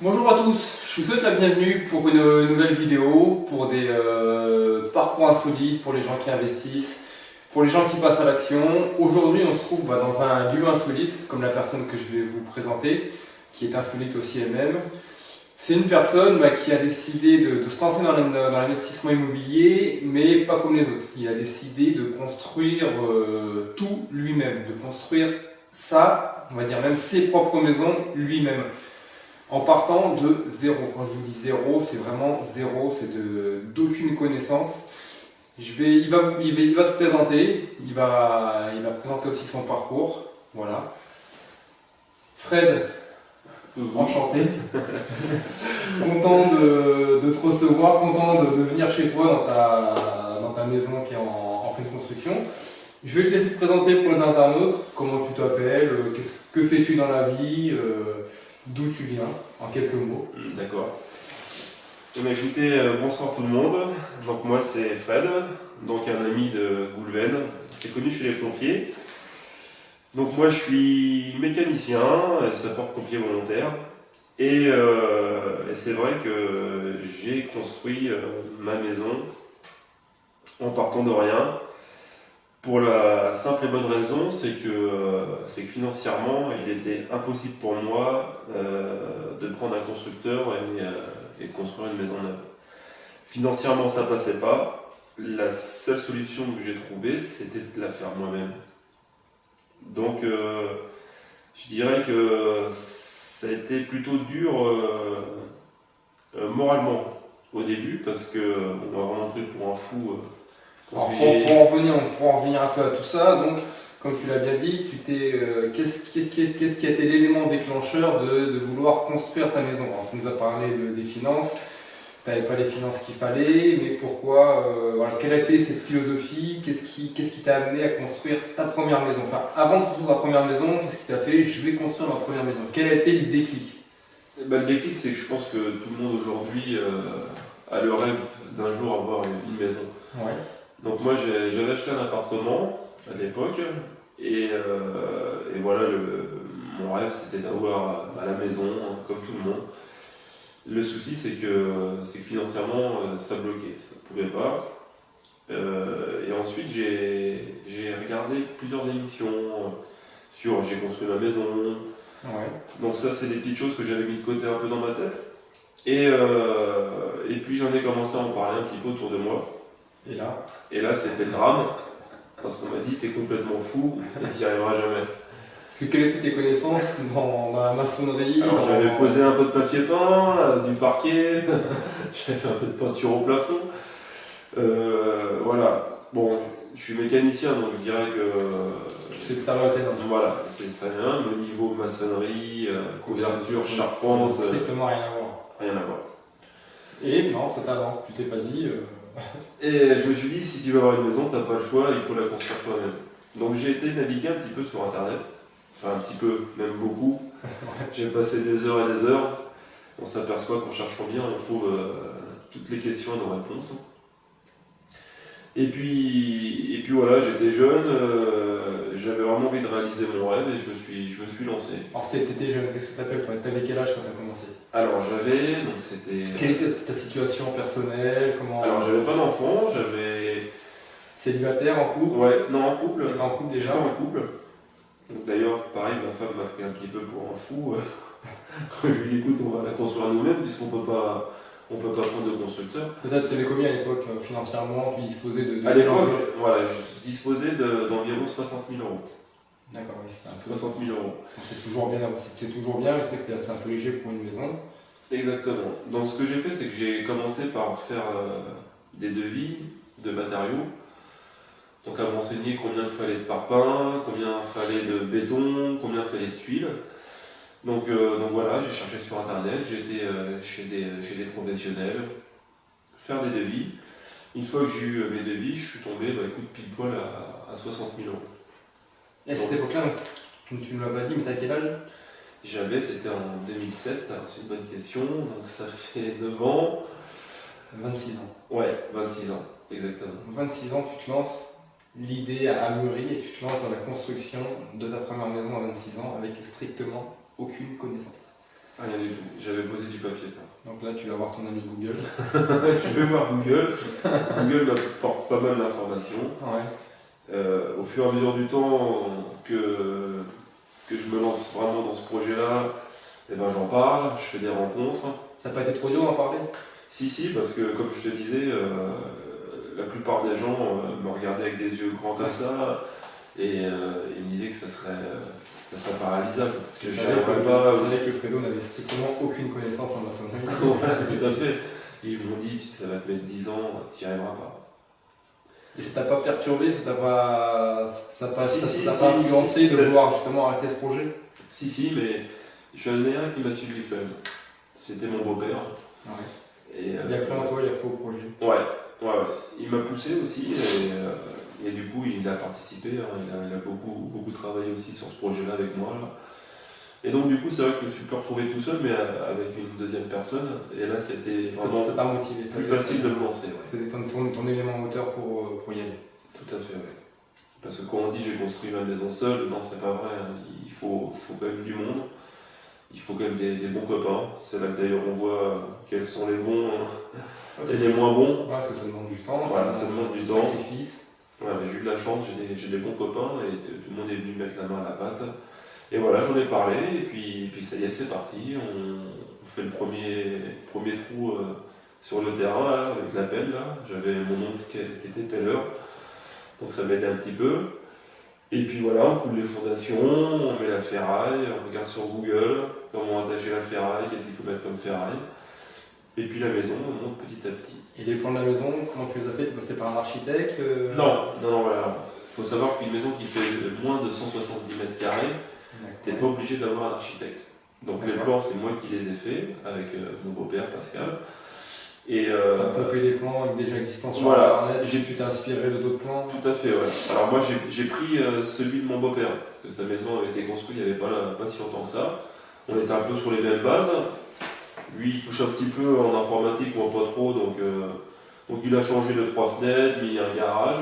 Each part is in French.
Bonjour à tous, je vous souhaite la bienvenue pour une nouvelle vidéo, pour des parcours insolites, pour les gens qui investissent, pour les gens qui passent à l'action. Aujourd'hui on se trouve dans un lieu insolite, comme la personne que je vais vous présenter, qui est insolite aussi elle-même. C'est une personne qui a décidé de se lancer dans l'investissement immobilier, mais pas comme les autres. Il a décidé de construire tout lui-même, de construire ça, on va dire même ses propres maisons lui-même. En partant de zéro. Quand je vous dis zéro, c'est vraiment zéro, c'est d'aucune connaissance. Il va se présenter, il va présenter aussi son parcours. Voilà. Fred, enchanté. Content de te recevoir, content de venir chez toi dans ta maison qui est en pleine construction. Je vais te laisser te présenter pour les internautes, comment tu t'appelles, que fais-tu dans la vie, d'où tu viens, en quelques mots. D'accord. Écoutez, bonsoir tout le monde. Donc moi c'est Fred, donc un ami de Goulven, c'est connu chez les pompiers. Donc moi je suis mécanicien, sapeur-pompier volontaire, et c'est vrai que j'ai construit ma maison en partant de rien. Pour la simple et bonne raison, c'est que financièrement, il était impossible pour moi de prendre un constructeur et de construire une maison neuve. Financièrement, ça passait pas. La seule solution que j'ai trouvée, c'était de la faire moi-même. Donc, je dirais que ça a été plutôt dur moralement au début, parce qu'on m'a vraiment pris pour un fou. Alors, pour en revenir un peu à tout ça, donc, comme tu l'as bien dit, qu'est-ce qui a été l'élément déclencheur de vouloir construire ta maison? Alors, tu nous as parlé des finances, tu n'avais pas les finances qu'il fallait, mais pourquoi, quelle a été cette philosophie? Qu'est-ce qui t'a amené à construire ta première maison? Enfin, avant de construire ta première maison, qu'est-ce qui t'a fait? Je vais construire ma première maison. Quel a été le déclic? Le déclic, c'est que je pense que tout le monde aujourd'hui a le rêve d'un jour avoir une maison. Ouais. Donc moi j'avais acheté un appartement à l'époque et voilà, mon rêve c'était d'avoir la maison comme tout le monde. Le souci c'est que financièrement ça bloquait, ça ne pouvait pas. Et ensuite j'ai regardé plusieurs émissions sur j'ai construit ma maison. Ouais. Donc ça c'est des petites choses que j'avais mis de côté un peu dans ma tête. Et puis j'en ai commencé à en parler un petit peu autour de moi. Et là, c'était le drame, parce qu'on m'a dit t'es complètement fou et t'y arriveras jamais. Parce que quelles étaient tes connaissances dans la maçonnerie? Alors j'avais posé un peu de papier peint, du parquet, j'avais fait un peu de peinture au plafond. Voilà. Bon, je suis mécanicien, donc je dirais que. Tu sais te servir la tête. Voilà, c'est ça rien. Le niveau maçonnerie, couverture, charpente. Strictement rien à voir. Rien à voir. Et non, ça t'avance, tu t'es pas dit. Et je me suis dit, si tu veux avoir une maison, t'as pas le choix, il faut la construire toi-même. Donc j'ai été naviguer un petit peu sur internet, enfin un petit peu, même beaucoup. J'ai passé des heures et des heures. On s'aperçoit qu'en cherchant bien, on trouve toutes les questions et nos réponses. Et puis voilà, j'étais jeune, j'avais vraiment envie de réaliser mon rêve et je me suis lancé. Alors t'étais jeune, qu'est-ce que t'appelles toi? T'avais quel âge quand t'as commencé? Alors donc c'était. Quelle était ta situation personnelle? Alors j'avais pas d'enfant, j'avais. Célibataire, en couple? Ouais, non, en couple. T'étais en couple déjà? J'étais en couple. Donc d'ailleurs, pareil, ma femme m'a pris un petit peu pour un fou. Quand je lui ai dit écoute, on va la construire nous-mêmes puisqu'on peut pas prendre de constructeur. Peut-être t'avais combien à l'époque financièrement? Tu disposais de À l'époque, je disposais d'environ 60 000 euros. D'accord, oui, c'est 60 000 euros. C'est toujours bien, mais c'est que c'est un peu léger pour une maison. Exactement. Donc ce que j'ai fait, c'est que j'ai commencé par faire des devis de matériaux. Donc à m'enseigner combien il fallait de parpaing, combien il fallait de béton, combien il fallait de tuiles. Donc voilà, j'ai cherché sur internet, j'étais chez des professionnels, faire des devis. Une fois que j'ai eu mes devis, je suis tombé pile poil à 60 000 euros. Et à cette époque-là, tu ne me l'as pas dit, mais t'as quel âge? C'était en 2007, alors c'est une bonne question, donc ça fait 9 ans. 26 ans. Ouais, 26 ans, exactement. 26 ans, tu te lances, l'idée a mûri et tu te lances dans la construction de ta première maison à 26 ans avec strictement aucune connaissance. Rien du tout, j'avais posé du papier peint. Donc là, tu vas voir ton ami Google. Je vais voir Google. Google m'apporte pas mal d'informations. Ouais. Au fur et à mesure du temps que je me lance vraiment dans ce projet-là, eh ben, j'en parle, je fais des rencontres. Ça n'a pas été trop dur d'en parler? Si, parce que comme je te disais, la plupart des gens me regardaient avec des yeux grands comme ça et ils me disaient que ça serait paralysable. Parce que je savais que Fredo n'avait strictement aucune connaissance en maçonnerie. Voilà, tout à fait. Ils m'ont dit, ça va te mettre 10 ans, tu n'y arriveras pas. Et ça t'a pas perturbé, ça t'a pas influencé de c'est- vouloir justement arrêter ce projet? Si, mais j'en ai un qui m'a suivi quand même. C'était mon beau-père. Ouais. Et, Il a cru en toi, il a cru au projet. Ouais. Il m'a poussé aussi et du coup il a participé, hein. Il a beaucoup travaillé aussi sur ce projet-là avec moi. Là. Et donc du coup c'est vrai que je me suis plus retrouvé tout seul mais avec une deuxième personne. Et là c'était vraiment Ça t'a motivé. plus facile de me lancer. Ouais. C'était ton élément moteur pour y aller. Tout à fait, oui. Parce que quand on dit j'ai construit ma maison seule, non c'est pas vrai. Hein. Il faut quand même du monde. Il faut quand même des bons copains. C'est là que d'ailleurs on voit quels sont les bons et les moins bons. Ouais, parce que ça demande du temps, Voilà, ça demande du temps. Sacrifice. Ouais, j'ai eu de la chance, j'ai des bons copains et tout le monde est venu mettre la main à la pâte. Et voilà, j'en ai parlé et puis ça y est, c'est parti. On fait le premier trou sur le terrain là, avec la pelle. Là. J'avais mon oncle qui était pelleur, donc ça m'aidait un petit peu. Et puis voilà, on coule les fondations, on met la ferraille, on regarde sur Google comment attacher la ferraille, qu'est-ce qu'il faut mettre comme ferraille. Et puis la maison, on monte petit à petit. Et les plans de la maison, comment tu les as fait? Tu es passé par un architecte? Non, voilà. Il faut savoir qu'une maison qui fait moins de 170 mètres carrés, tu n'es pas obligé d'avoir un architecte. Donc les plans, c'est moi qui les ai faits avec mon beau-père Pascal. Et tu as pompé des plans déjà existants sur voilà. Internet, tu t'es inspiré de d'autres plans? Tout à fait, ouais. Alors moi j'ai pris celui de mon beau-père, parce que sa maison avait été construite il n'y avait pas si longtemps que ça. On était un peu sur les mêmes bases. Lui il touche un petit peu en informatique, moi pas trop, donc il a changé de 3 fenêtres, mis un garage.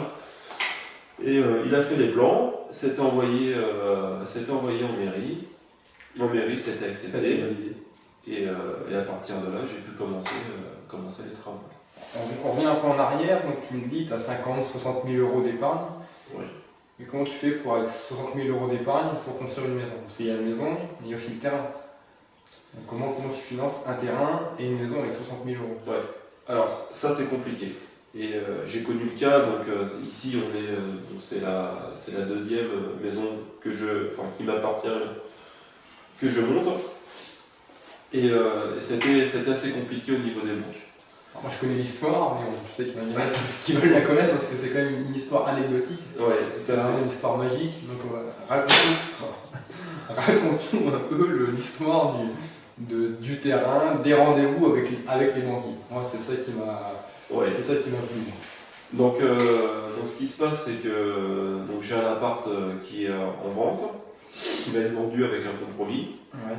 Et il a fait les plans, c'était envoyé en mairie. En mairie, c'était accepté. Et à partir de là, j'ai pu commencer les travaux. On revient un peu en arrière, donc tu me dis, tu as 50-60 000 euros d'épargne. Oui. Et comment tu fais pour avec 60 000 euros d'épargne pour construire une maison? Parce qu'il y a la maison, mais il y a aussi le terrain. Donc comment tu finances un terrain et une maison avec 60 000 euros? Ouais. Alors ça c'est compliqué. Et j'ai connu le cas, donc ici c'est la deuxième maison qui m'appartient, que je monte. Et c'était assez compliqué au niveau des banques. Alors moi je connais l'histoire, mais bon, je sais qu'il y en a qui veulent la connaître parce que c'est quand même une histoire anecdotique. Ouais, C'est vraiment une histoire magique. Donc racontons un peu l'histoire du terrain, des rendez-vous avec les banquiers. Moi c'est ça qui m'a plu. Donc ce qui se passe, c'est que j'ai un appart qui est en vente, qui va être vendu avec un compromis. Ouais.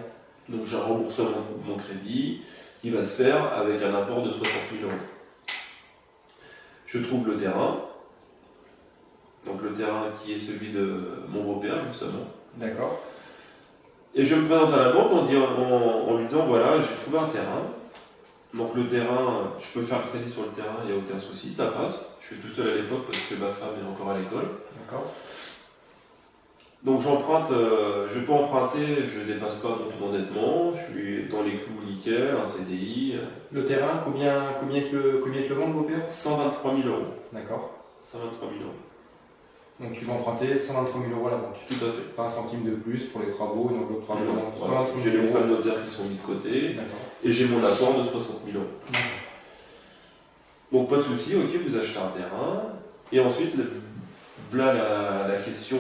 Donc j'ai un remboursement de mon crédit qui va se faire avec un apport de 60 000 euros. Je trouve le terrain, donc le terrain qui est celui de mon beau-père justement. D'accord. Et je me présente à la banque en lui disant voilà, j'ai trouvé un terrain. Donc le terrain, je peux faire le crédit sur le terrain, il n'y a aucun souci, ça passe. Je suis tout seul à l'époque parce que ma femme est encore à l'école. D'accord. Donc j'emprunte, je peux emprunter, je ne dépasse pas mon endettement, je suis dans les clous nickel, un CDI. Le terrain, combien te le vend le beau-père? 123 000 euros. D'accord. 123 000 euros. Donc tu vas emprunter 123 000 euros à la banque. Tout à fait. Pas un centime de plus pour les travaux, une enveloppe travaux. Voilà. J'ai les frais de notaire qui sont mis de côté. D'accord. Et j'ai mon apport de 60 000 euros. Donc pas de souci, ok, vous achetez un terrain. Et ensuite, voilà la question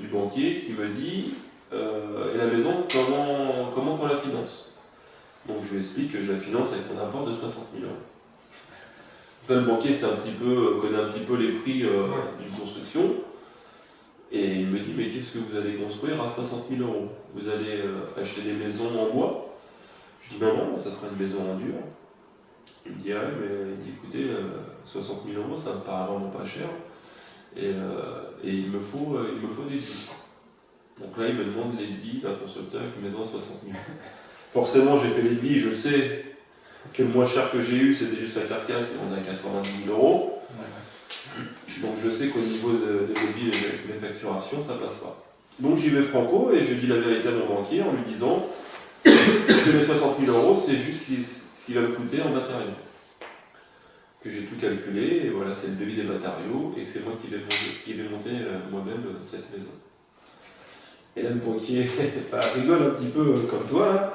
du banquier qui me dit et la maison, comment on la finance? Donc je lui explique que je la finance avec mon apport de 60 000 euros. Là, le banquier connaît un petit peu les prix d'une construction. Et il me dit, mais qu'est-ce que vous allez construire à 60 000 euros? Vous allez acheter des maisons en bois? Je dis, non, ça sera une maison en dur. Il me dit, ah ouais, mais écoutez, 60 000 euros, ça me paraît vraiment pas cher. Et il me faut des devis. Donc là, il me demande les devis d'un constructeur avec une maison à 60 000. Forcément, j'ai fait les devis, je sais que le moins cher que j'ai eu, c'était juste la carcasse et on est à 90 000 euros. Donc je sais qu'au niveau de mes devis et mes facturations, ça passe pas. Donc j'y vais franco et je dis la vérité à mon banquier en lui disant que les 60 000 euros, c'est juste ce qui va me coûter en matériaux. Que j'ai tout calculé, et voilà, c'est le devis des matériaux, et que c'est moi qui vais monter moi-même cette maison. Et là, le banquier rigole un petit peu comme toi, là.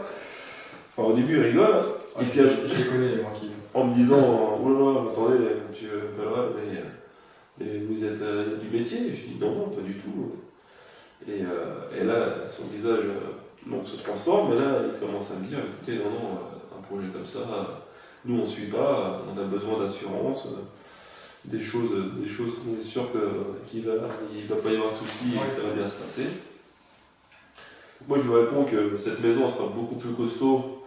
Enfin, au début, il rigole, et puis je les connais, les banquiers. En me disant, oh là là, attendez, monsieur Pellerin, mais vous êtes du métier? Je dis non, pas du tout. Et là, son visage se transforme, et là, il commence à me dire, écoutez, non, un projet comme ça, nous on ne suit pas, on a besoin d'assurance, des choses qu'on est sûr qu'il ne va pas y avoir de soucis et que ça va bien se passer. Moi je lui réponds que cette maison sera beaucoup plus costaud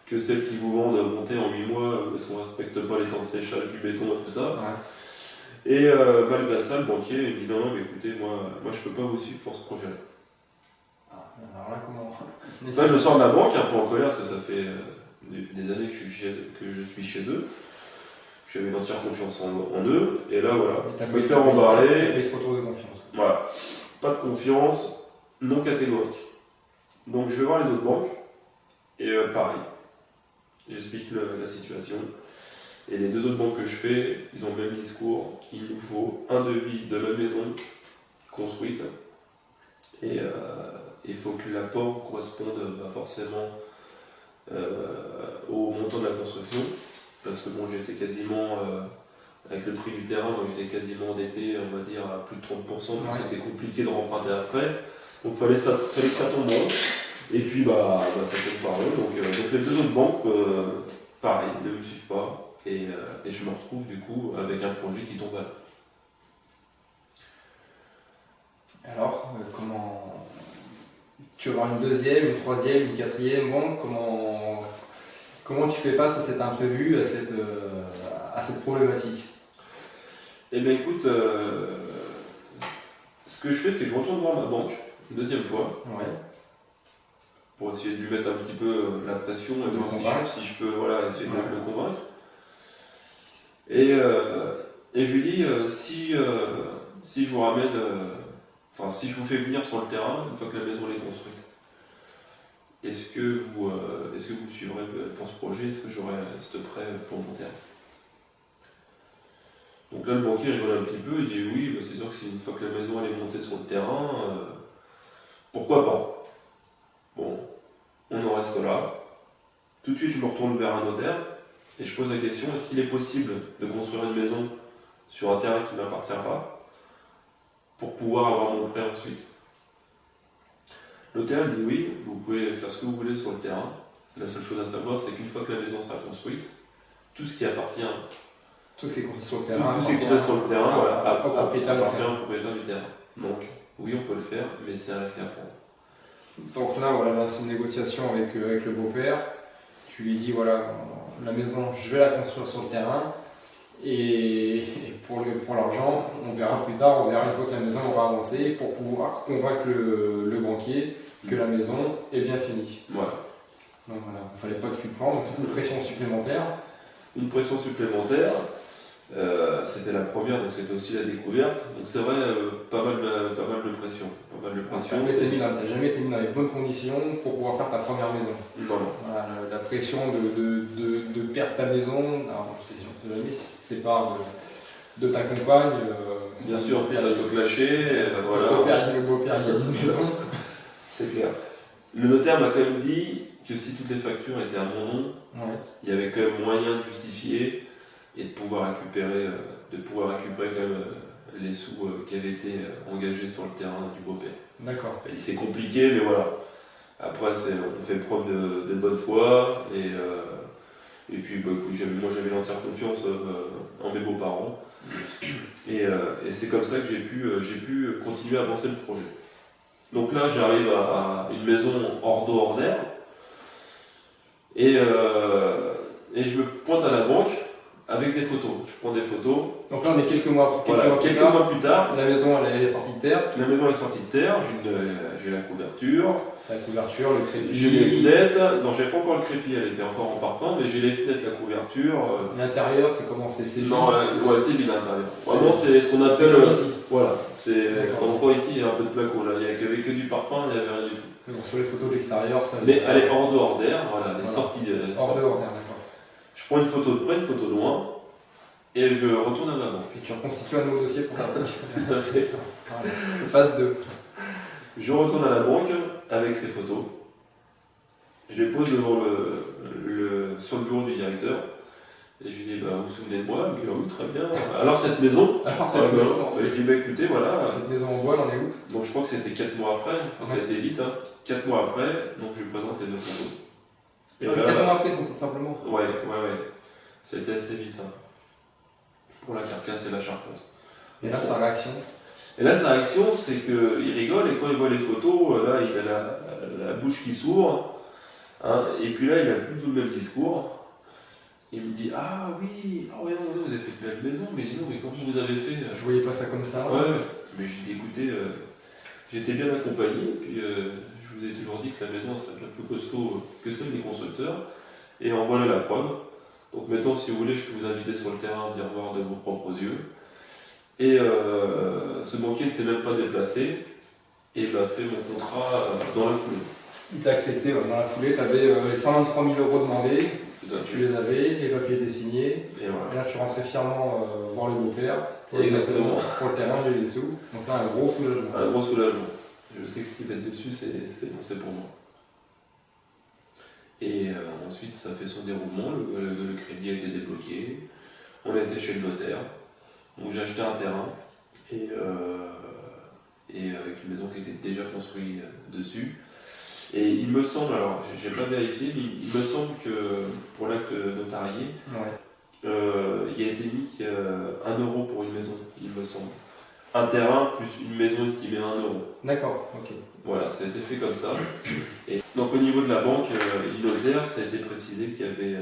que celle qui vous vendent montée en 8 mois parce qu'on ne respecte pas les temps de séchage du béton et tout ça. Ouais. Et malgré ça, le banquier il me dit non, mais écoutez, moi je ne peux pas vous suivre pour ce projet-là. Alors là, comment? Ça, je sors de la banque un peu en colère parce que ça fait des années que je suis chez eux. J'avais une entière confiance en eux, et là voilà, je me fais rembarrer. Et ce retour de confiance. Voilà, pas de confiance, non catégorique. Donc je vais voir les autres banques, et pareil, j'explique la situation. Et les deux autres banques que je fais, ils ont le même discours, il nous faut un devis de la maison construite, et il faut que l'apport corresponde forcément au montant de la construction, parce que bon, j'étais quasiment, avec le prix du terrain, moi j'étais quasiment endetté, on va dire, à plus de 30%, donc c'était compliqué de remprunter après, donc fallait que ça tombe rond, et puis ça tombe par rond, donc les deux autres banques, pareil, ne me suivent pas, et je me retrouve du coup avec un projet qui tombe à l'eau. Alors, comment tu vas avoir une deuxième, une troisième, une quatrième banque, comment tu fais face à cet imprévu, à cette problématique? Eh bien écoute, ce que je fais, c'est que je retourne voir ma banque une deuxième fois, pour essayer de lui mettre un petit peu la pression et voir si je peux essayer de le convaincre. Et je lui dis, si je vous ramène, si je vous fais venir sur le terrain, une fois que la maison est construite, est-ce que vous me suivrez pour ce projet? Est-ce que j'aurai ce prêt pour mon terrain? Donc là, le banquier rigole un petit peu, il dit oui, c'est sûr que une fois que la maison elle est montée sur le terrain, pourquoi pas? Bon, on en reste là. Tout de suite, je me retourne vers un notaire et je pose la question, est-ce qu'il est possible de construire une maison sur un terrain qui ne m'appartient pas pour pouvoir avoir mon prêt ensuite? Le notaire dit oui, vous pouvez faire ce que vous voulez sur le terrain. La seule chose à savoir, c'est qu'une fois que la maison sera construite, tout ce qui appartient, tout ce qui est construit sur le terrain, appartient au propriétaire du terrain. Donc, oui, on peut le faire, mais c'est un risque à prendre. Donc là, c'est une négociation avec le beau-père. Tu lui dis, voilà, la maison, je vais la construire sur le terrain. Et pour l'argent, on verra plus tard, on verra une fois que la maison aura avancé pour pouvoir convaincre le banquier que la maison est bien finie. Voilà. Donc voilà, il ne fallait pas que tu te prennes une pression supplémentaire. Une pression supplémentaire, c'était la première, donc c'était aussi la découverte. Donc c'est vrai, pas mal de pression. Tu n'as jamais été mis dans les bonnes conditions pour pouvoir faire ta première maison. Non. Voilà, la pression de perdre ta maison, c'est pas de ta compagne. Bien sûr, ça peut clasher. Le beau-père, il y a une maison. C'est clair. Le notaire m'a quand même dit que si toutes les factures étaient à mon nom, il y avait quand même moyen de justifier et de pouvoir récupérer quand même les sous qui avaient été engagés sur le terrain du beau-père. D'accord. C'est compliqué, mais voilà. Après, on fait preuve de bonne foi et puis moi j'avais l'entière confiance en mes beaux-parents et c'est comme ça que j'ai pu continuer à avancer le projet. Donc là, j'arrive à une maison hors d'eau, hors d'air, et je me pointe à la banque avec des photos. Je prends des photos. Donc là, on est quelques mois Quelques mois plus tard. La maison, elle est sortie de terre. La maison est sortie de terre, j'ai la couverture. La couverture, le crépi. J'ai les fenêtres. Non, j'avais pas encore le crépi, elle était encore en partant, mais j'ai les fenêtres, la couverture. L'intérieur, c'est comment? C'est non, ouais, c'est vide l'intérieur. Vraiment, c'est ce qu'on appelle. Voilà, c'est. On voit ici, il y a un peu de placo là. Il n'y avait que du parpaing, il n'y avait rien du tout. Donc, sur les photos de l'extérieur, ça. Mais elle est hors dehors d'air, voilà, elle est sortie. Hors dehors d'air, d'accord. Je prends une photo de près, une photo de loin, et je retourne à ma banque. Et tu reconstitues un nouveau dossier pour ta banque. Tout à fait. Voilà. Phase 2. Je retourne à la banque avec ces photos. Je les pose devant sur le bureau du directeur. Et je lui dis, vous vous souvenez de moi? Il me dit, oui, très bien. Alors cette maison? Je lui dis, écoutez, voilà. Cette maison en bois, elle en est où? Donc je crois que c'était 4 mois après, ça a été vite. 4 mois après, donc je lui présente les deux photos. Et 4 mois après, simplement? Ouais. Ça a été assez vite. Pour la carcasse et la charpente. Et là, sa réaction? Et là, sa réaction, c'est qu'il rigole, et quand il voit les photos, là, il a la bouche qui s'ouvre. Et puis là, il a plus tout le même discours. Il me dit, ah oui, non, vous avez fait une belle maison, mais dis donc, mais comment vous avez fait? Je voyais pas ça comme ça. Ouais, mais je lui dis, écoutez, j'étais bien accompagné, et puis je vous ai toujours dit que la maison serait bien plus costaud que celle des constructeurs, et en voilà la preuve. Donc maintenant, si vous voulez, je peux vous inviter sur le terrain, venir voir de vos propres yeux. Et ce banquier ne s'est même pas déplacé, et il m'a fait mon contrat dans la foulée. Il t'a accepté dans la foulée, tu avais les 123 000 € demandés. Tu les avais, les papiers étaient signés, et voilà. Et là tu rentrais fièrement voir le notaire, Exactement. Pour le terrain j'ai les sous, donc là un gros soulagement. Un gros soulagement. Je sais que ce qui va être dessus, c'est pour moi. Et ensuite ça fait son déroulement, le crédit a été débloqué, on a été chez le notaire, donc j'ai acheté un terrain, et avec une maison qui était déjà construite dessus. Et il me semble, alors j'ai pas vérifié, mais il me semble que pour l'acte notarié, il a été mis 1 € pour une maison, il me semble. Un terrain plus une maison estimée à 1 €. D'accord, ok. Voilà, ça a été fait comme ça. Et donc au niveau de la banque et du notaire, ça a été précisé qu'il y avait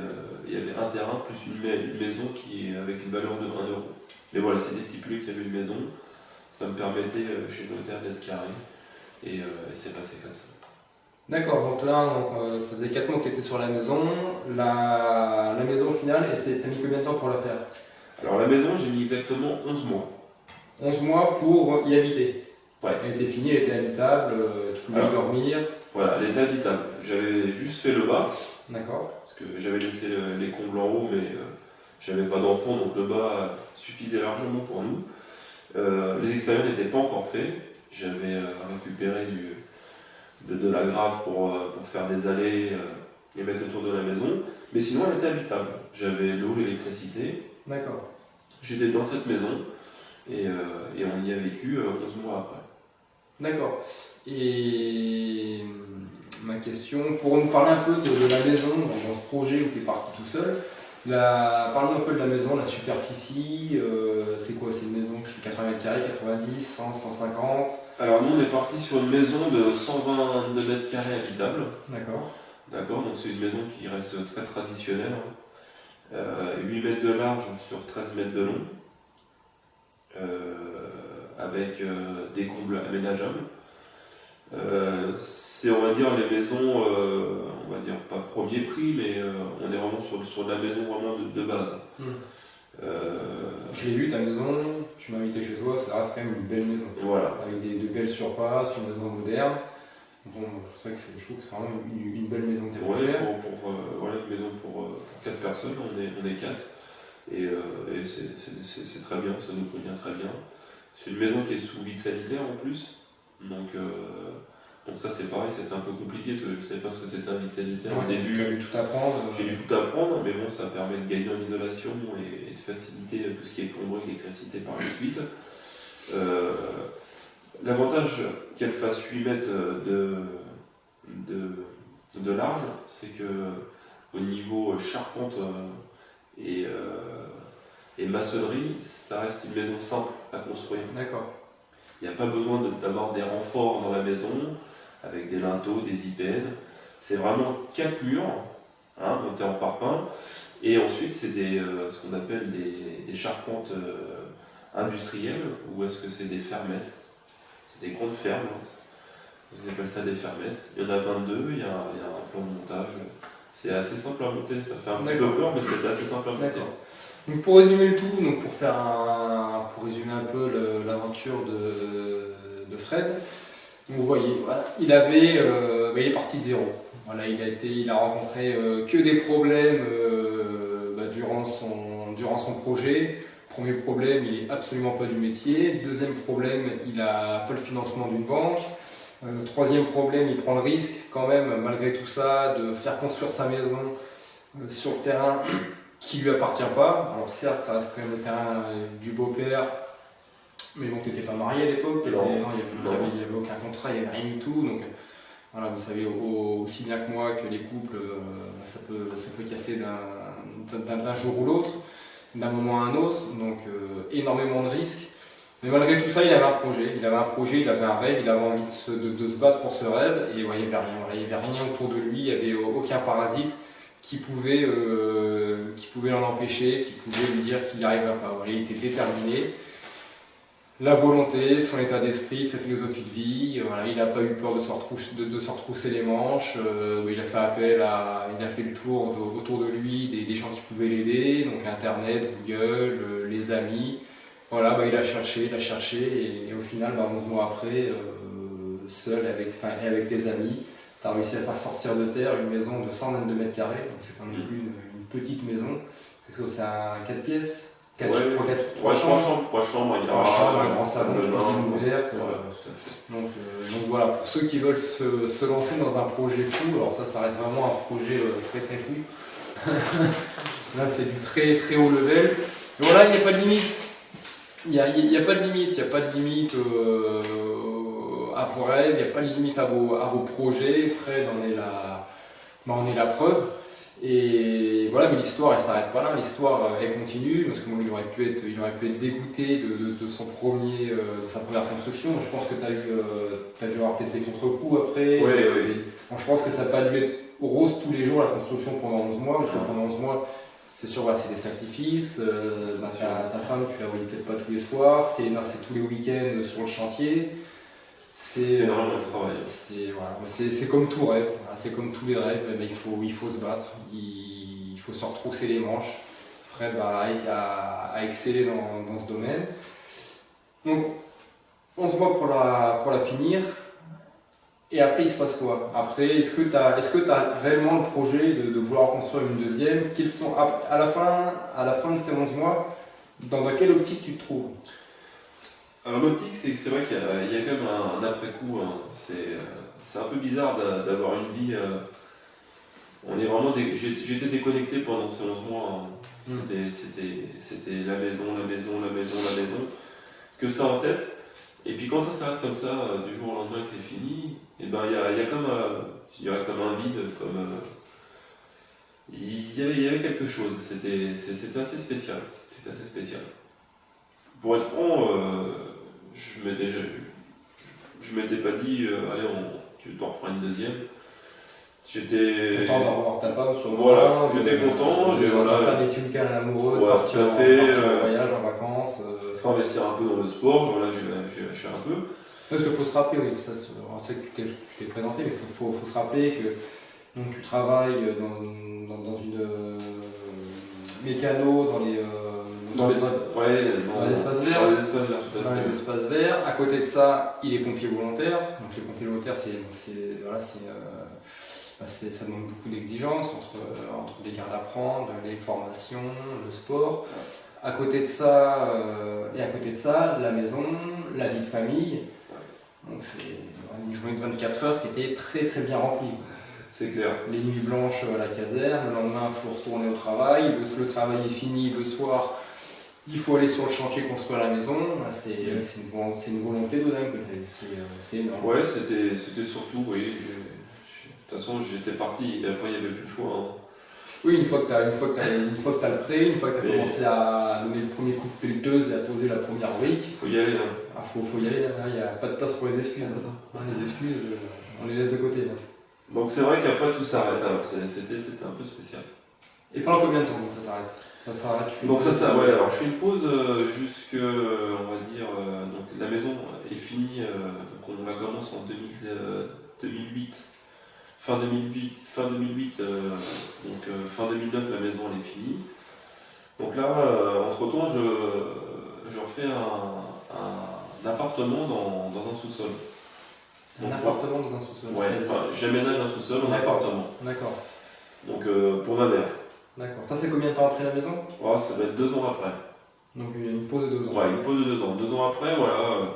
un terrain plus une maison avec une valeur de 1 €. Mais voilà, c'était stipulé qu'il y avait une maison, ça me permettait chez le notaire d'être carré, et c'est passé comme ça. D'accord, donc là, ça faisait 4 mois que tu étais sur la maison. La maison au final, t'as mis combien de temps pour la faire? Alors la maison, j'ai mis exactement 11 mois. 11 mois pour y habiter? Ouais. Elle était finie, elle était habitable, tu pouvais y dormir? Voilà, elle était habitable. J'avais juste fait le bas. D'accord. Parce que j'avais laissé les combles en haut, mais j'avais pas d'enfant, donc le bas suffisait largement pour nous. Les extérieurs n'étaient pas encore faits. J'avais récupéré de la grave pour faire des allées et mettre autour de la maison, mais sinon elle était habitable. J'avais l'eau, l'électricité. D'accord. J'étais dans cette maison et on y a vécu 11 mois après. D'accord. Et ma question, pour nous parler un peu de la maison, dans ce projet où tu es parti tout seul, parle-nous un peu de la maison, la superficie, c'est quoi? C'est une maison qui fait 80 mètres carrés, 90, 100, 150? Alors nous on est parti sur une maison de 122 mètres carrés habitable. D'accord. D'accord, donc c'est une maison qui reste très traditionnelle. 8 mètres de large sur 13 mètres de long. Avec des combles aménageables. C'est, on va dire, les maisons, on va dire pas premier prix, mais on est vraiment sur de la maison vraiment de base. Je l'ai vu ta maison, tu m'as invité chez toi, ça reste quand même une belle maison. Voilà. Avec de belles surfaces, une maison moderne. Bon, je trouve que c'est vraiment une belle maison que tu as faire. Voilà, une maison pour 4 personnes, on est 4. Et c'est très bien, ça nous convient très bien. C'est une maison qui est sous vide sanitaire en plus. Donc ça c'est pareil, c'était un peu compliqué parce que je ne savais pas ce que c'était un vide sanitaire au début. J'ai dû tout apprendre. J'ai dû tout apprendre, mais bon, ça permet de gagner en isolation et de faciliter tout ce qui est plomberie et électricité par la suite. L'avantage qu'elle fasse 8 mètres de large, c'est que au niveau charpente et maçonnerie, ça reste une maison simple à construire. D'accord. Il n'y a pas besoin d'avoir des renforts dans la maison, avec des linteaux, des IPN. C'est vraiment 4 murs, montés en parpaing, Et ensuite, c'est ce qu'on appelle des charpentes industrielles, ou est-ce que c'est des fermettes? C'est des grandes fermes, vous appelez ça des fermettes. Il y en a 22, il y a un plan de montage. C'est assez simple à monter, ça fait un petit peu peur, mais c'était assez simple à monter. Donc pour résumer le tout, donc pour résumer un peu l'aventure de Fred, vous voyez, voilà, il est parti de zéro. Voilà, il a rencontré que des problèmes durant son projet. Premier problème, il n'est absolument pas du métier. Deuxième problème, il n'a pas le financement d'une banque. Troisième problème, il prend le risque quand même, malgré tout ça, de faire construire sa maison sur le terrain qui ne lui appartient pas. Alors certes, ça reste quand même le terrain du beau-père, mais bon, tu n'étais pas marié à l'époque, il n'y avait aucun contrat, il n'y avait rien du tout. Donc voilà, vous savez aussi bien que moi que les couples, ça peut casser d'un jour ou l'autre, d'un moment à un autre, donc énormément de risques. Mais malgré tout ça, il avait un projet, il avait un rêve, il avait envie de se battre pour ce rêve, et ouais, il n'y avait rien. Voilà, il n'y avait rien autour de lui, il n'y avait aucun parasite qui pouvait l'en empêcher, qui pouvait lui dire qu'il n'y arriverait pas. Voilà, il était déterminé. La volonté, son état d'esprit, sa philosophie de vie, voilà, il n'a pas eu peur de se retrousser les manches, il a fait le tour autour de lui des gens qui pouvaient l'aider, donc Internet, Google, les amis. Voilà, il a cherché, et au final, 11 mois après, seul avec tes amis, tu as réussi à faire sortir de terre une maison de 122 mètres carrés, donc c'est quand même une petite maison. C'est un 4 pièces, 3 chambres, un grand salon, cuisine ouverte. Donc voilà, pour ceux qui veulent se lancer dans un projet fou, alors ça reste vraiment un projet très très fou. Là c'est du très très haut level. Mais voilà, il n'y a pas de limite. Il n'y a pas de limite à vos rêves, il n'y a pas de limite à vos projets. Fred en est la preuve. Et voilà, mais l'histoire elle s'arrête pas là, l'histoire elle continue, parce que moi il aurait pu être dégoûté de sa première construction. Je pense que tu as dû avoir peut-être des contre-coups après. Oui. Bon, je pense que ça n'a pas dû être rose tous les jours la construction pendant 11 mois, parce que pendant 11 mois, c'est sûr, c'est des sacrifices. Ta femme, tu la voyais peut-être pas tous les soirs, c'est tous les week-ends sur le chantier. C'est énormément de travail. C'est comme tout rêve, voilà, c'est comme tous les rêves, mais il faut se battre, il faut se retrousser les manches. Fred a excellé dans ce domaine. Donc, 11 mois pour la finir. Et après, il se passe quoi? Après, est-ce que tu as réellement le projet de vouloir construire une deuxième? Quels sont, à la fin de ces 11 mois, dans quelle optique tu te trouves? Alors l'optique, c'est vrai qu'il y a quand même un après-coup. Hein. C'est un peu bizarre d'avoir une vie. J'étais déconnecté pendant ces 11 mois. Hein. C'était la maison, que ça en tête. Et puis quand ça s'arrête comme ça, du jour au lendemain que c'est fini, et ben il y a comme un vide, il y avait quelque chose. C'était assez spécial. Pour être franc, je m'étais pas dit allez tu t'en referas une deuxième. J'étais content de revoir ta femme sur le voilà, j'étais content, faire des tunes à l'amoureux, partir en voyage, en vacances, s'investir un peu dans le sport, voilà, j'ai lâché un peu. Parce qu'il faut se rappeler, oui, ça, on sait que tu t'es présenté, mais il faut se rappeler que donc, tu travailles dans une mécano, dans les espaces verts. À côté de ça, il est pompier volontaire. Donc les pompiers volontaires, ça demande beaucoup d'exigences entre les gardes à prendre, les formations, le sport. À côté de ça, la maison, la vie de famille. Donc c'est une journée de 24 heures qui était très très bien remplie. C'est clair. Les nuits blanches à la caserne, le lendemain il faut retourner au travail, le travail est fini, le soir il faut aller sur le chantier construire la maison. C'est une volonté de dingue que tu as. C'est énorme. Ouais, c'était surtout, oui. De toute façon j'étais parti et après il n'y avait plus le choix. Hein. Oui, une fois que tu as le prêt, une fois que tu as commencé à donner le premier coup de pelleteuse et à poser la première brique, il faut y aller. Hein. Faut y aller, il n'y a pas de place pour les excuses. Les excuses, on les laisse de côté. Donc c'est vrai qu'après tout s'arrête, alors c'était un peu spécial. Et pendant combien de temps donc, ça s'arrête? Ça s'arrête, tu fais Donc une pause. ouais, alors je fais une pause jusque, on va dire, donc la maison est finie, donc on la commence en 2008, fin 2008, fin 2008, fin 2009 la maison elle est finie. Donc là, entre-temps, je refais un appartement dans un sous-sol. Un appartement dans un sous-sol. Ouais, enfin, j'aménage un sous-sol en appartement. D'accord. Donc pour ma mère. D'accord. Ça, c'est combien de temps après la maison? Oh, ça va être 2 ans après. Donc une pause de 2 ans. Ouais, une pause de 2 ans. 2 ans après, voilà,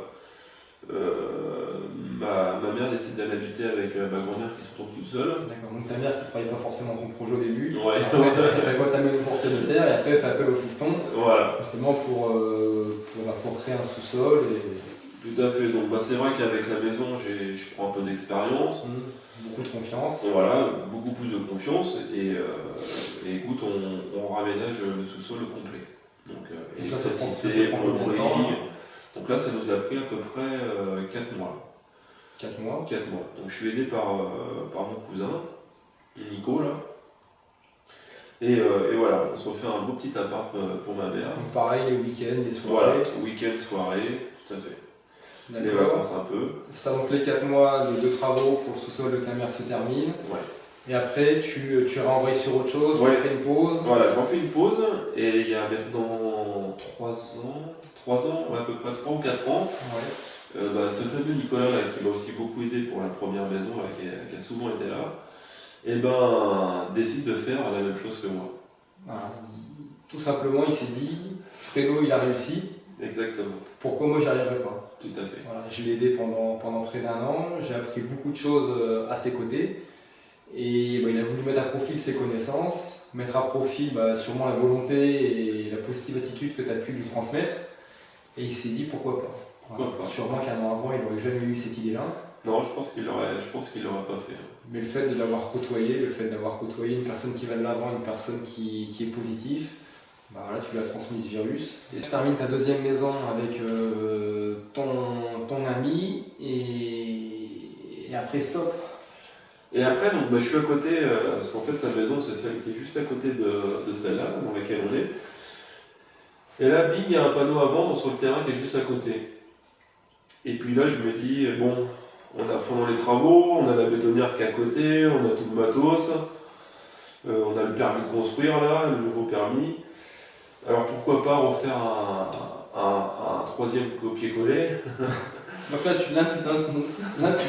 ma mère décide d'aller habiter avec ma grand-mère qui se retrouve toute seule. D'accord. Donc ta mère qui ne croyait pas forcément ton projet au début. Ouais. Après, elle voit ta maison sortir de terre et après elle fait appel au fiston. Voilà. Justement pour créer un sous-sol et. Tout à fait. Donc c'est vrai qu'avec la maison, je prends un peu d'expérience. Beaucoup de confiance. Voilà, beaucoup plus de confiance et écoute, on raménage le sous-sol au complet. Donc électricité, plomberie. Donc là, ça nous a pris à peu près 4 mois. 4 mois. 4 mois. Donc je suis aidé par mon cousin, Nico là. Et voilà, on se refait un beau petit appart pour ma mère. Donc pareil, les week-ends, les soirées. Voilà, week-end, soirée, tout à fait. Les vacances un peu. Ça, donc les 4 mois de travaux pour le sous-sol de ta mère se terminent. Ouais. Et après, tu renvoies sur autre chose, ouais. Tu fais une pause. Voilà, je refais une pause et il y a maintenant 3 ans, ouais, à peu près 3 ou 4 ans, ce fameux Nicolas là, qui m'a aussi beaucoup aidé pour la première maison, là, qui a souvent été là, et décide de faire la même chose que moi. Voilà. Tout simplement, il s'est dit, Fredo, il a réussi. Exactement. Pourquoi moi, j'y arriverai pas? Tout à fait. Voilà, je l'ai aidé pendant près d'1 an, j'ai appris beaucoup de choses à ses côtés. Et il a voulu mettre à profit ses connaissances, mettre à profit sûrement la volonté et la positive attitude que tu as pu lui transmettre. Et il s'est dit pourquoi pas. Voilà. Sûrement qu'un an avant, il n'aurait jamais eu cette idée-là. Non, je pense qu'il l'aurait pas fait. Mais le fait de l'avoir côtoyé, une personne qui va de l'avant, une personne qui est positive, voilà, tu lui as transmis ce virus. Et tu termines ta deuxième maison avec ton ami et après stop. Et après, donc, je suis à côté, parce qu'en fait sa maison c'est celle qui est juste à côté de celle-là, dans laquelle on est. Et là, bim, il y a un panneau à vendre sur le terrain qui est juste à côté. Et puis là, je me dis, bon, on a fond dans les travaux, on a la bétonnière qui est à côté, on a tout le matos, on a le permis de construire là, le nouveau permis. Alors pourquoi pas refaire un troisième copier-coller. Donc là, tu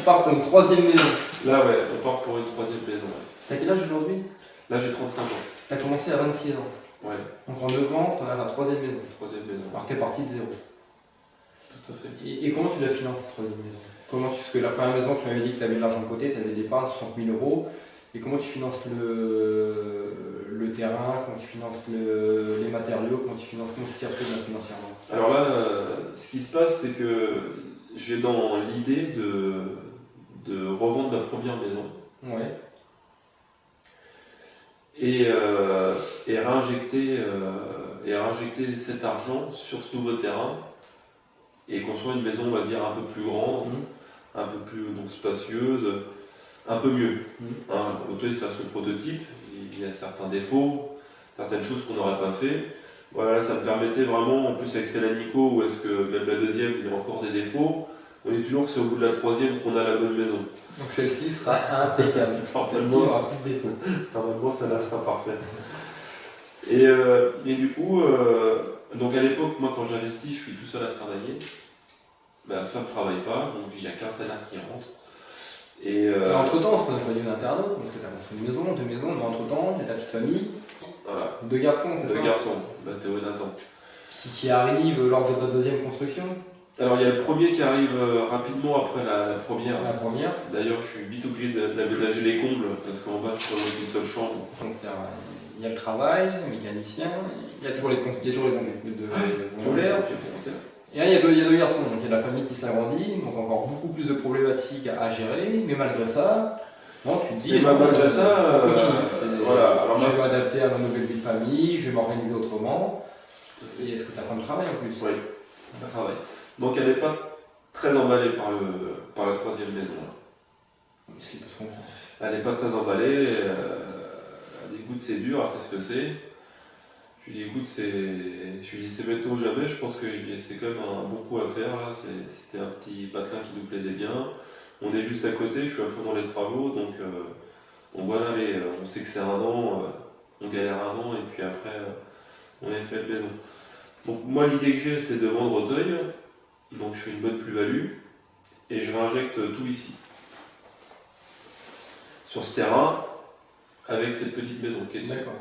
pars pour une troisième maison. Là, ouais, on part pour une troisième maison. Ouais. T'as quel âge aujourd'hui? Là, j'ai 35 ans. T'as commencé à 26 ans. Ouais. Donc en 9 ans, t'en as la troisième maison. Troisième maison. Alors t'es parti de zéro. Tout à fait. Et comment tu la finances, cette troisième maison? Parce que la première maison, tu m'avais dit que tu avais de l'argent de côté, tu avais des épargnes, 60 000 €. Et comment tu finances le terrain, comment tu finances les matériaux, comment tu t'y retrouves financièrement? Alors là, ce qui se passe, c'est que j'ai dans l'idée de revendre ma première maison. Ouais. Et réinjecter cet argent sur ce nouveau terrain et construire une maison, on va dire, un peu plus grande, un peu plus spacieuse, un peu mieux. Hein, l'hôtel, ça reste le prototype, il y a certains défauts, certaines choses qu'on n'aurait pas fait. Voilà, ça me permettait vraiment, en plus avec celle à Nico, où est-ce que même la deuxième, il y a encore des défauts, on est toujours que c'est au bout de la troisième qu'on a la bonne maison. Donc celle-ci sera impeccable. Normalement, celle-là sera parfaite. Et du coup, donc à l'époque, moi quand j'investis, je suis tout seul à travailler. Ma femme ne travaille pas, donc il n'y a qu'un salaire qui rentre. Et entre-temps, on se connaît pas du internat, donc tu as construit une maison, 2 maisons, mais entre-temps, il y a ta petite famille. Voilà. 2 garçons, c'est ça? 2 garçons, Théo et Nathan. Qui arrivent lors de ta deuxième construction? Alors il y a le premier qui arrive rapidement après la première. La première. D'ailleurs, je suis vite obligé d'aménager les combles, parce qu'en bas, je peux avoir une seule chambre. Donc il y a le travail, le mécanicien, il y a toujours les pompiers volontaires. Et là, il y a deux garçons, donc il y a la famille qui s'agrandit, donc encore beaucoup plus de problématiques à gérer, mais malgré ça, bon, tu te dis, malgré ça, voilà. Alors, je vais m'adapter à ma nouvelle vie de famille, je vais m'organiser autrement. Et est-ce que ta femme travaille en plus? Oui, elle travaille. Donc elle n'est pas très emballée par la troisième maison. Ce qui peut se comprendre. Elle n'est pas très emballée, dit écoute c'est dur, c'est ce que c'est. Je lui ai dit écoute c'est maintenant ou jamais, je pense que c'est quand même un bon coup à faire là. C'était un petit patelin qui nous plaisait bien. On est juste à côté, je suis à fond dans les travaux, donc voilà, on sait que c'est 1 an, on galère 1 an et puis après on a une belle maison. Donc moi l'idée que j'ai c'est de vendre Auteuil, donc je fais une bonne plus-value et je réinjecte tout ici. Sur ce terrain, avec cette petite maison qui est ici. D'accord.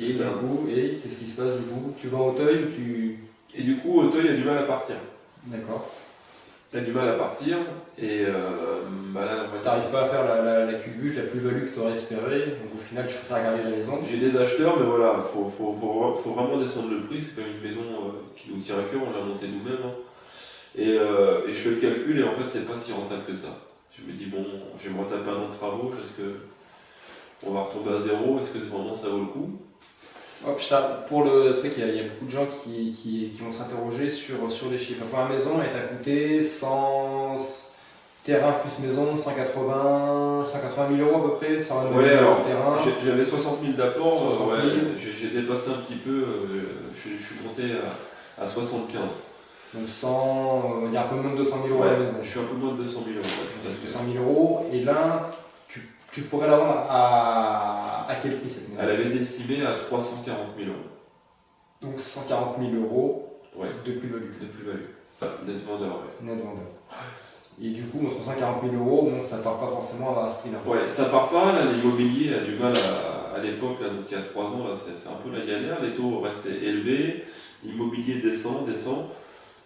Et du coup, qu'est-ce qui se passe du coup? Tu vas à Auteuil ou tu... Et du coup Auteuil a du mal à partir. D'accord. Il a du mal à partir et là, T'arrives pas à faire la culbute, la plus-value que tu aurais espéré, donc au final tu préfères garder la maison. j'ai des acheteurs, mais voilà, faut vraiment descendre le prix, c'est quand même une maison qui nous tient à cœur, on l'a montée nous-mêmes. Hein. Et je fais le calcul et en fait c'est pas si rentable que ça. Je me dis bon, je vais me retaper 1 an de travaux, est-ce que on va retomber à zéro, est-ce que vraiment ça vaut le coup? Hop, c'est vrai qu'il y a beaucoup de gens qui vont s'interroger sur les chiffres. Pour la maison, elle t'a coûté 100 terrain plus maison, 180 000 € à peu près, 120 000 Ouais, € alors, de terrain. j'avais 60 000 d'apport, 60 000. j'ai dépassé un petit peu, je suis monté à 75. Donc il y a un peu moins de 200 000 € à la maison. Je suis un peu moins de 200 000 €. Ouais, 200 000 €, et là, tu pourrais la vendre à quel prix cette maison? elle avait été estimée à 340 000 €. Donc 140 000 € Ouais, de plus-value. de plus-value. Net vendeur, ouais. Net vendeur. Et du coup, entre 140 000 €, bon, ça part pas forcément à ce prix-là. Ouais, ça part pas, là, l'immobilier a du mal à l'époque, là, donc il y a 3 ans, là, c'est un peu la galère, les taux restaient élevés, l'immobilier descend.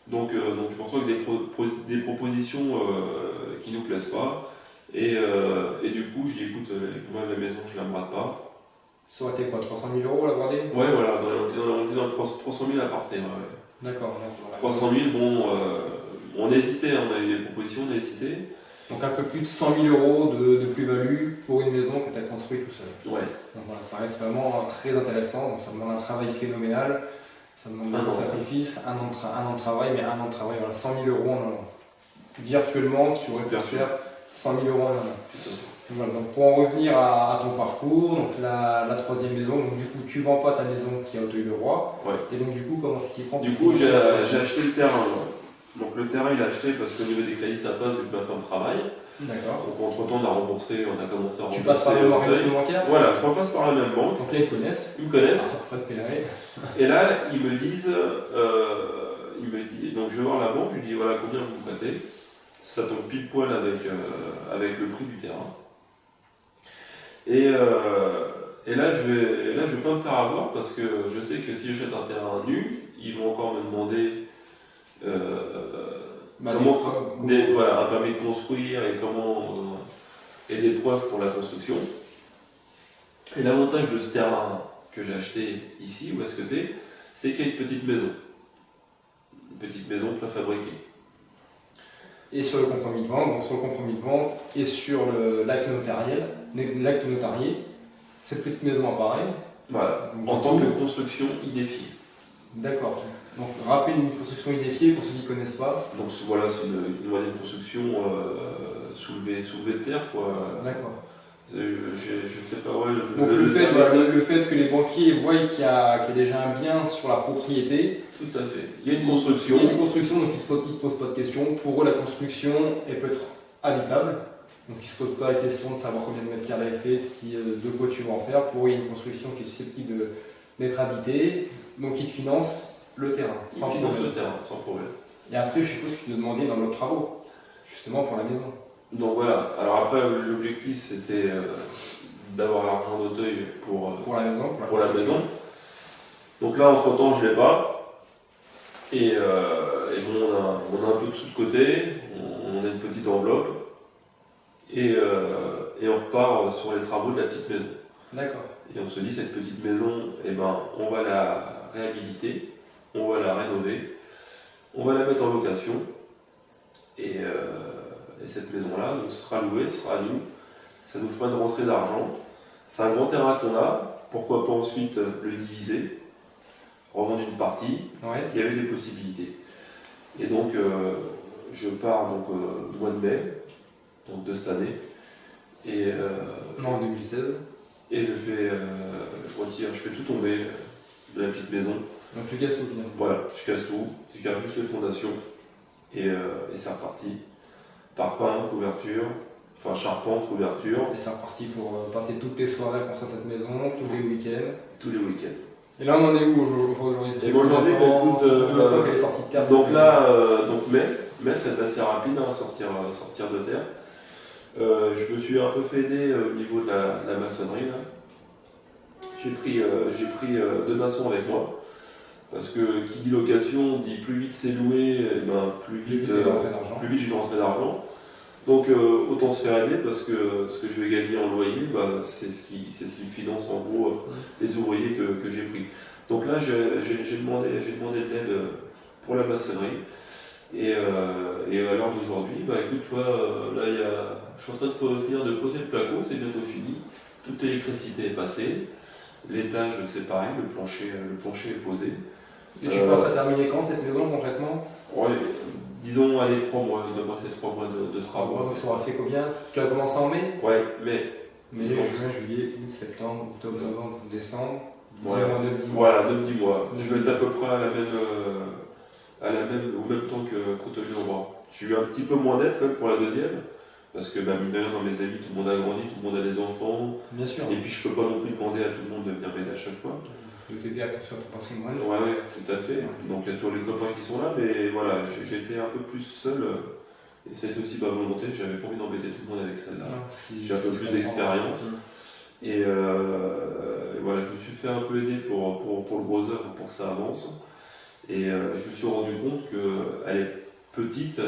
Donc je me retrouve avec des propositions qui nous plaisent pas. Et du coup, je dis écoute, moi la maison, je la brade pas. Ça aurait été quoi, 300 000 € la brader? Ouais, voilà, on était dans 300 000 à partir. Ouais. D'accord. 300 000, bon, on hésitait, hein, on a eu des propositions, on a hésité. Donc un peu plus de 100 000 € de plus-value pour une maison que tu as construite tout seul. Ouais. Donc voilà, ça reste vraiment très intéressant. Donc ça demande un travail phénoménal, ça demande beaucoup de sacrifices, un an de travail, mais 1 an de travail, voilà, 100 000 € en 1 an. Virtuellement, tu aurais pu faire 100 000 € en 1 an. Voilà, donc pour en revenir à ton parcours, donc la 3e maison, donc du coup tu vends pas ta maison qui est à Auteuil-le-Roi. Ouais. Et donc du coup comment tu t'y prends? Du coup j'ai acheté le terrain. Donc le terrain il a acheté parce qu'au niveau des crédits ça passe vu que ma femme travaille. D'accord. Donc entre temps on a remboursé, on a commencé à rembourser. Tu passes par le organisme bancaire? Voilà, je repasse par la même banque. Donc là ils te connaissent. Ils me connaissent. Fred Pellaré. Et là ils me disent, donc je vais voir la banque, je lui dis voilà combien vous me prêtez. Ça tombe pile poil avec le prix du terrain. Et là, je vais pas me faire avoir parce que je sais que si j'achète un terrain nu, ils vont encore me demander un permis de construire et des preuves pour la construction. Et l'avantage de ce terrain que j'ai acheté ici, où est-ce que t'es, c'est qu'il y a une petite maison. Une petite maison préfabriquée. Et sur le compromis de vente, et sur l'acte notarié, cette petite maison apparaît. Voilà, en tant que construction IDEFI. D'accord. Donc rappel une construction IDEFI pour ceux qui ne connaissent pas. Donc voilà, c'est une moyenne de construction soulevée de terre, quoi. D'accord. Je sais pas, ouais. Donc le fait que les banquiers voient qu'il y a déjà un bien sur la propriété. Tout à fait. Il y a une construction. Il y a une construction, donc ils ne se posent pas de questions. Pour eux, la construction, elle peut être habitable. Donc ils ne se posent pas la question de savoir combien de mètres carrés elle fait, de quoi tu vas en faire. Pour eux, il y a une construction qui est susceptible d'être habitée. Donc ils te financent le terrain. Ils financent le terrain, sans problème. Et après, je suppose que tu te demandais dans l'autre travaux, justement pour la maison. Donc voilà. Alors après, l'objectif, c'était d'avoir l'argent d'Auteuil pour la maison. Pour la maison. Donc là, entre-temps, je ne l'ai pas. Et bon, on a un peu de sous de côté, on a une petite enveloppe. Et on repart sur les travaux de la petite maison. D'accord. Et on se dit, cette petite maison, eh ben, on va la réhabiliter, on va la rénover, on va la mettre en location. Et cette maison-là donc, sera louée, sera à nous. Ça nous fera une rentrée d'argent. C'est un grand terrain qu'on a. Pourquoi pas ensuite le diviser, revendre une partie. Ouais. Il y avait des possibilités. Et donc, je pars donc, au mois de mai donc de cette année. Non, en 2016. et je retire, je fais tout tomber de la petite maison. Donc tu casses tout finalement. Voilà, je casse tout, je garde juste les fondations et c'est reparti. Parpaing, couverture, enfin charpente, couverture. Et c'est reparti pour passer toutes tes soirées à construire cette maison, tous les week-ends. Tous les week-ends. Et là on en est où aujourd'hui? Et aujourd'hui, écoute, qu'elle est sortie de terre. donc là, mai c'est assez rapide à sortir de terre. Je me suis un peu fait aider au niveau de la maçonnerie. Là. J'ai pris 2 maçons avec moi. Parce que qui dit location dit plus vite c'est loué, et ben, plus vite je vais rentrer d'argent. Donc autant se faire aider parce que ce que je vais gagner en loyer, bah, c'est ce qui me finance en gros les ouvriers que j'ai pris. Donc là j'ai demandé de l'aide pour la maçonnerie. Et à l'heure d'aujourd'hui, bah écoute, toi, là je suis en train de finir de poser le placo, c'est bientôt fini. Toute l'électricité est passée. L'étage c'est pareil, le plancher est posé. Et tu penses à terminer quand cette maison concrètement? Ouais, disons, allez, 3 mois, il doit passer 3 mois de travaux. Donc ça aura fait combien? Tu as commencé en mai? Ouais, mais. Mai, juin, juillet, août, septembre, octobre, novembre, décembre. Voilà, 9-10 mois. Voilà, 9-10 mois. Je vais être à peu près au même temps que Cotonou au bras. J'ai eu un petit peu moins d'aide quand même pour la deuxième. Parce que mine de rien, dans mes amis, tout le monde a grandi, tout le monde a des enfants. Bien sûr. Et puis je peux pas non plus demander à tout le monde de venir m'aider à chaque fois. De t'aider à construire ton patrimoine. Ouais, tout à fait. Donc il y a toujours les copains qui sont là, mais voilà, j'étais un peu plus seul. Et c'était aussi ma volonté, j'avais pas envie d'embêter tout le monde avec celle-là. J'ai un peu plus d'expérience. Et voilà, je me suis fait un peu aider pour le gros œuvre, pour que ça avance. Et je me suis rendu compte qu'elle est petite,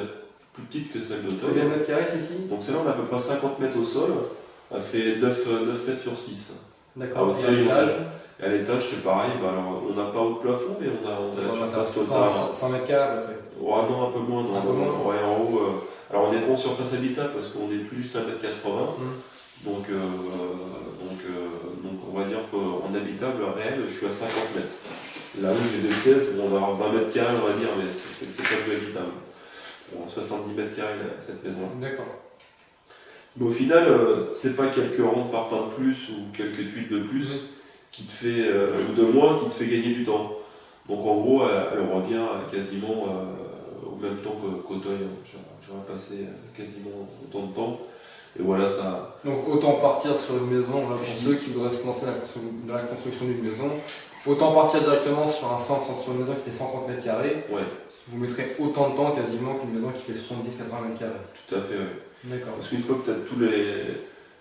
plus petite que celle d'Auteuil. Combien de mètres carrés celle-ci? Donc celle-là, on a à peu près 50 mètres au sol. Elle fait 9 mètres sur 6. D'accord. Et à l'étage? Et à l'étage, c'est pareil. Bah, alors, on n'a pas haut plafond, mais on a la surface totale. 100 mètres carrés à peu près. Ouais, non, un peu moins. Ouais, en haut. Alors on est bon surface habitable parce qu'on est plus juste à 1m80. Donc on va dire qu'en habitable réel, je suis à 50 mètres. Là où j'ai 2 pièces, on va avoir 20 mètres carrés, on va dire, mais c'est pas plus habitable. Bon, 70 mètres carrés cette maison-là. D'accord. Mais au final, c'est pas quelques rangs de parpaing de plus ou quelques tuiles de plus qui te fait, ou de moins qui te fait gagner du temps. Donc en gros, elle revient quasiment au même temps qu'Auteuil. J'aurais passé quasiment autant de temps. Et voilà ça. Donc autant partir sur une maison, là, pour ceux qui voudraient se lancer dans la construction d'une maison, autant partir directement sur une maison qui fait 130 mètres carrés. Ouais. Vous mettrez autant de temps quasiment qu'une maison qui fait 70-80 mètres carrés. Tout à fait, oui. D'accord. Parce qu'une fois que tu as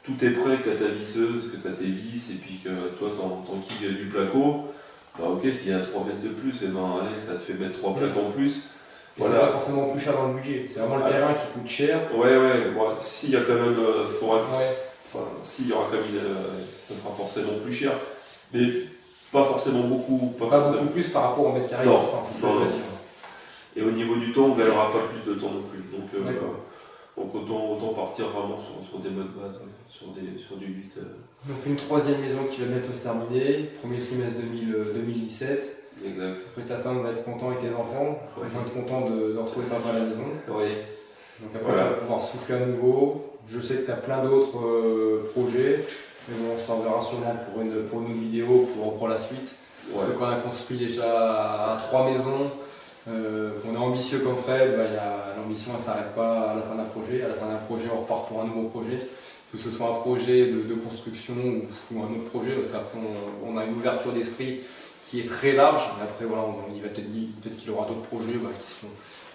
tout est prêt, que tu as ta visseuse, que tu as tes vis, et puis que toi t'en quilles du placo, bah ok, s'il y a 3 mètres de plus, et ben allez, ça te fait mettre 3 plaques en plus. Et voilà. C'est pas forcément plus cher dans le budget, c'est vraiment le terrain qui coûte cher. Ouais, bon, s'il y a quand même, s'il y aura quand même, ça sera forcément plus cher, mais pas forcément beaucoup. Pas beaucoup plus par rapport au mètre carré existant, c'est ce que je veux dire. Et au niveau du temps, on ne gagnera pas plus de temps non plus. Donc autant partir vraiment sur des modes base, sur du 8. Donc une troisième maison qui va bientôt se terminer, premier trimestre 2017. Exact. Après ta femme va être content et tes enfants vont être contents de retrouver papa à la maison. Oui. Donc après tu vas pouvoir souffler à nouveau. Je sais que tu as plein d'autres projets, mais bon, on s'en verra sûrement pour une autre vidéo pour la suite. Parce que quand on a construit déjà 3 maisons, qu'on est ambitieux comme Fred, l'ambition elle ne s'arrête pas à la fin d'un projet. À la fin d'un projet, on repart pour un nouveau projet. Que ce soit un projet de construction ou un autre projet, parce qu'après on a une ouverture d'esprit qui est très large. Mais après, voilà, on y va peut-être qu'il y aura d'autres projets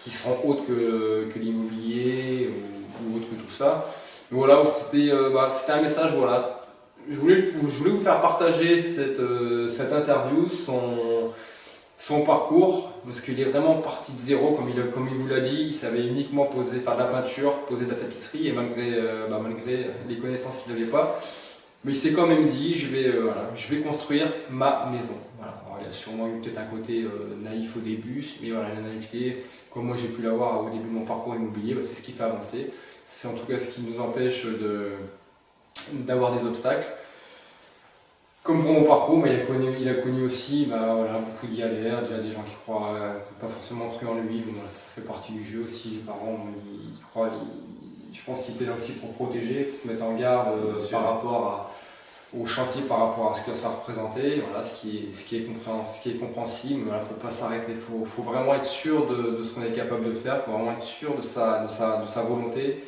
qui seront autres que l'immobilier ou autres que tout ça. Mais voilà, c'était un message. Voilà. Je voulais vous faire partager cette interview, son parcours, parce qu'il est vraiment parti de zéro, comme il vous l'a dit. Il savait uniquement faire de la peinture, poser de la tapisserie, et malgré les connaissances qu'il n'avait pas, mais il s'est quand même dit, je vais construire ma maison. Voilà. Alors, il y a sûrement eu peut-être un côté naïf au début, mais voilà, la naïveté, comme moi j'ai pu l'avoir au début de mon parcours immobilier, c'est ce qui fait avancer. C'est en tout cas ce qui nous empêche d'avoir des obstacles. Comme pour mon parcours, il a connu aussi beaucoup de galères, déjà des gens qui croient pas forcément cru en lui, mais ça fait partie du jeu aussi. Les parents, ils croient, je pense qu'il était là aussi pour protéger, pour mettre en garde par rapport au chantier par rapport à ce que ça représentait, voilà, ce qui est compréhensible. Voilà, faut pas s'arrêter, faut vraiment être sûr de ce qu'on est capable de faire, faut vraiment être sûr de sa volonté.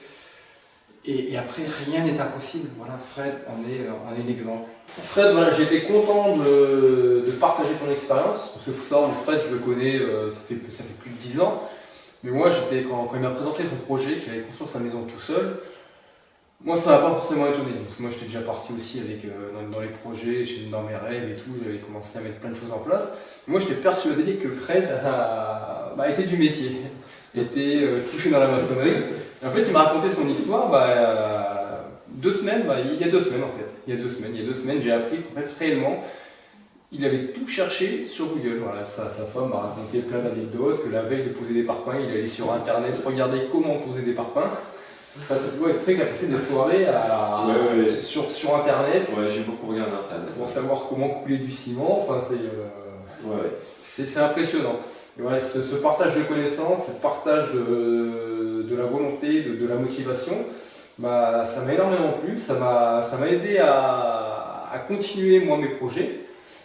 Et après, rien n'est impossible. Voilà, Fred en est l'exemple. Fred, voilà, j'ai été content de partager ton expérience. Parce que faut savoir, Fred, je le connais, ça fait plus de 10 ans. Mais moi, quand il m'a présenté son projet, qu'il allait construire sa maison tout seul, moi, ça m'a pas forcément étonné. Parce que moi, j'étais déjà parti aussi dans les projets, dans mes rêves et tout. J'avais commencé à mettre plein de choses en place. Moi, j'étais persuadé que Fred était du métier, était touché dans la maçonnerie. Et en fait, il m'a raconté son histoire il y a 2 semaines en fait. Il y a 2 semaines, j'ai appris qu'en fait, réellement, il avait tout cherché sur Google. Voilà, sa femme m'a raconté plein d'anecdotes, que la veille de poser des parpaings, il allait sur internet regarder comment poser des parpaings. Enfin, tu sais qu'il a passé des soirées sur internet. Ouais, j'ai beaucoup regardé internet. Pour savoir comment couler du ciment. Enfin, c'est impressionnant. Et voilà, ce partage de connaissances, ce partage de la volonté, de la motivation, ça m'a énormément plu. Ça m'a aidé à continuer moi mes projets.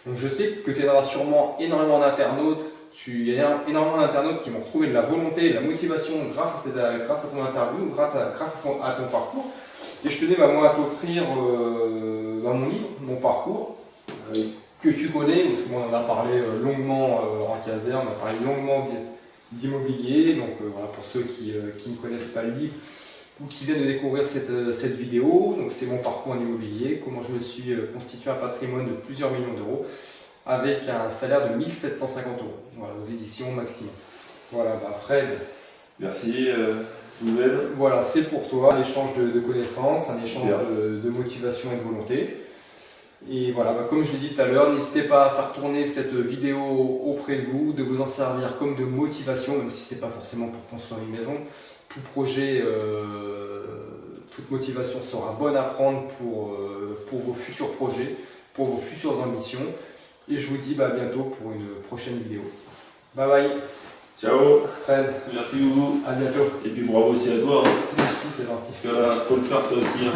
Donc je sais que tu aideras sûrement énormément d'internautes. Il y a énormément d'internautes qui vont retrouver de la volonté et de la motivation grâce à ton interview, grâce à ton parcours. Et je tenais moi à t'offrir mon livre, mon parcours, que tu connais, parce qu'on en a parlé longuement en caserne, on a parlé longuement d'immobilier. Donc voilà, pour ceux qui ne connaissent pas le livre ou qui viennent de découvrir cette vidéo, donc c'est mon parcours en immobilier, comment je me suis constitué un patrimoine de plusieurs millions d'euros, avec un salaire de 1 750 €, voilà, aux éditions Maximum. Voilà, Fred. Merci, Nouvelle. Voilà, c'est pour toi, un échange de connaissances, un échange de motivation et de volonté. Et voilà, comme je l'ai dit tout à l'heure, n'hésitez pas à faire tourner cette vidéo auprès de vous, de vous en servir comme de motivation, même si ce n'est pas forcément pour construire une maison. Tout projet, toute motivation sera bonne à prendre pour vos futurs projets, pour vos futures ambitions. Et je vous dis à bientôt pour une prochaine vidéo. Bye bye. Ciao. Fred. Merci beaucoup. À bientôt. Et puis bravo aussi à toi. Merci, c'est gentil. Parce que, faut le faire ça aussi.